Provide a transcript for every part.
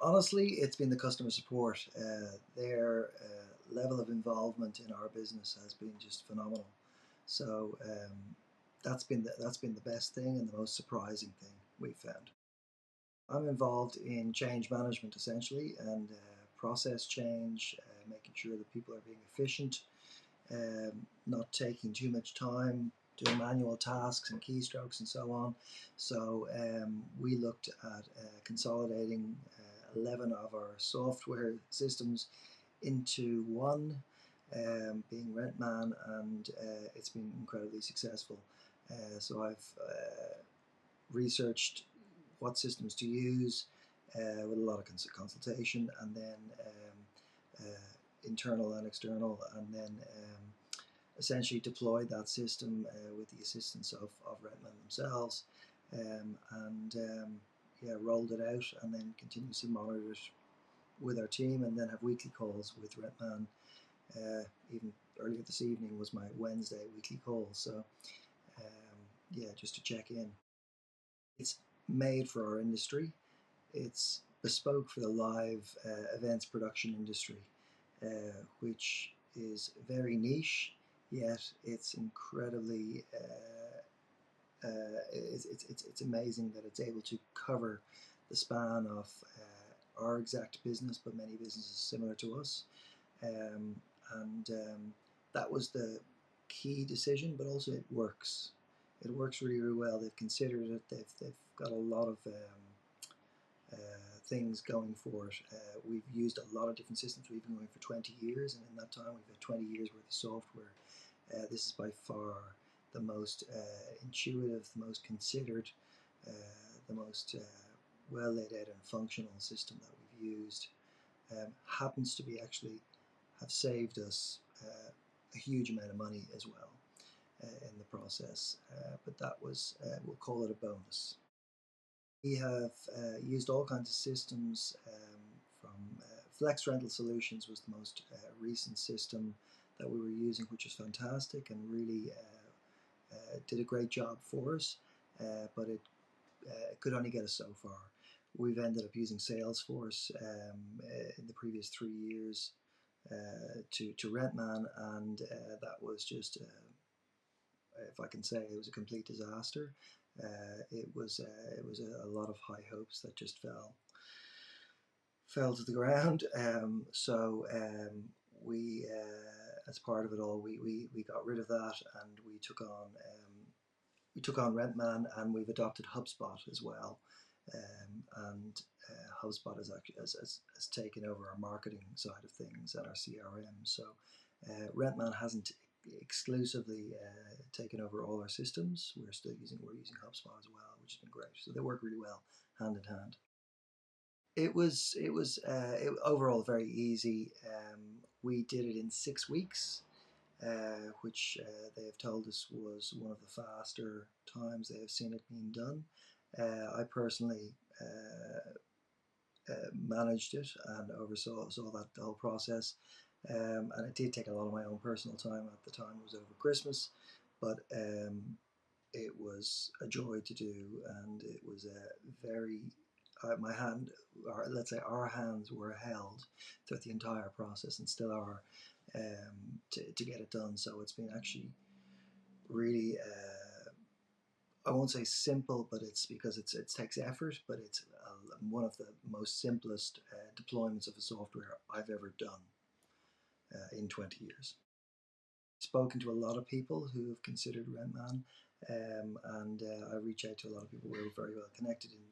Honestly, it's been the customer support. Their level of involvement in our business has been just phenomenal. So that's been the best thing and the most surprising thing we've found. I'm involved in change management essentially and process change, making sure that people are being efficient, not taking too much time doing manual tasks and keystrokes and so on. So we looked at consolidating 11 of our software systems into one, being Rentman, and it's been incredibly successful. So I've researched what systems to use with a lot of consultation, and then internal and external, and then essentially deployed that system with the assistance of Rentman themselves, and yeah, rolled it out, and then continuously monitored it with our team, and then have weekly calls with Rentman. Even earlier this evening was my Wednesday weekly call, so yeah, just to check in. It's made for our industry. It's bespoke for the live events production industry, which is very niche, yet it's incredibly it's amazing that it's able to cover the span of our exact business, but many businesses similar to us. And that was the key decision, but also it works. It works really, really well. They've considered it. They've got a lot of things going for it. We've used a lot of different systems. We've been going for 20 years, and in that time we've had 20 years worth of software. This is by far the most intuitive, the most considered, the most well laid out and functional system that we've used. Happens to be actually have saved us a huge amount of money as well in the process, but that was, we'll call it a bonus. We have used all kinds of systems from Flex Rental Solutions was the most recent system that we were using, which was fantastic and really did a great job for us, but it could only get us so far. We've ended up using Salesforce in the previous 3 years to Rentman, and that was just, if I can say, it was a complete disaster. It was a lot of high hopes that just fell to the ground. So we, as part of it all, we got rid of that, and we took on Rentman, and we've adopted HubSpot as well. And HubSpot has taken over our marketing side of things and our CRM. So Rentman hasn't exclusively taken over all our systems. We're using HubSpot as well, which has been great. So they work really well hand in hand. It was overall very easy. We did it in 6 weeks, which they have told us was one of the faster times they have seen it being done. I personally managed it and oversaw that the whole process, and it did take a lot of my own personal time. At the time, it was over Christmas, but it was a joy to do, and it was a very my hand, or let's say our hands, were held throughout the entire process, and still are, to get it done. So it's been actually really, I won't say simple, but it's because it takes effort, but it's one of the most simplest deployments of a software I've ever done in 20 years. Spoken to a lot of people who have considered Rentman, and I reach out to a lot of people who are very well connected in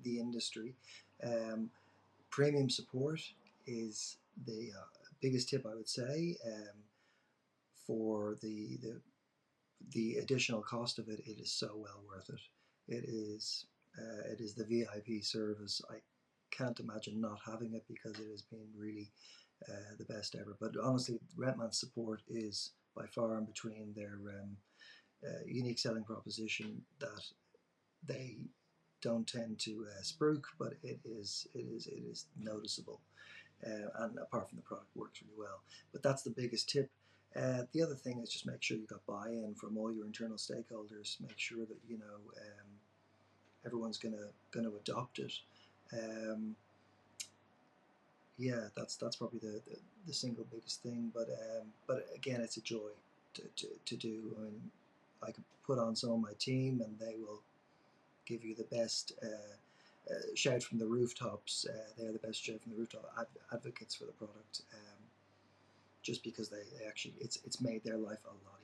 the industry. Premium support is the biggest tip, I would say. For the additional cost of it, it is so well worth it. It is the VIP service. I can't imagine not having it because it has been really the best ever. But honestly, Rentman's support is by far in between their unique selling proposition that they don't tend to spruik, but it is noticeable. And apart from the product, works really well. But that's the biggest tip. The other thing is just make sure you got buy-in from all your internal stakeholders. Make sure that everyone's gonna adopt it. yeah, that's probably the single biggest thing. But again, it's a joy to do. I mean, I could put on some of my team, and they will give you the best shout from the rooftops. They're the best shout from the rooftop advocates for the product, just because they actually it's made their life a lot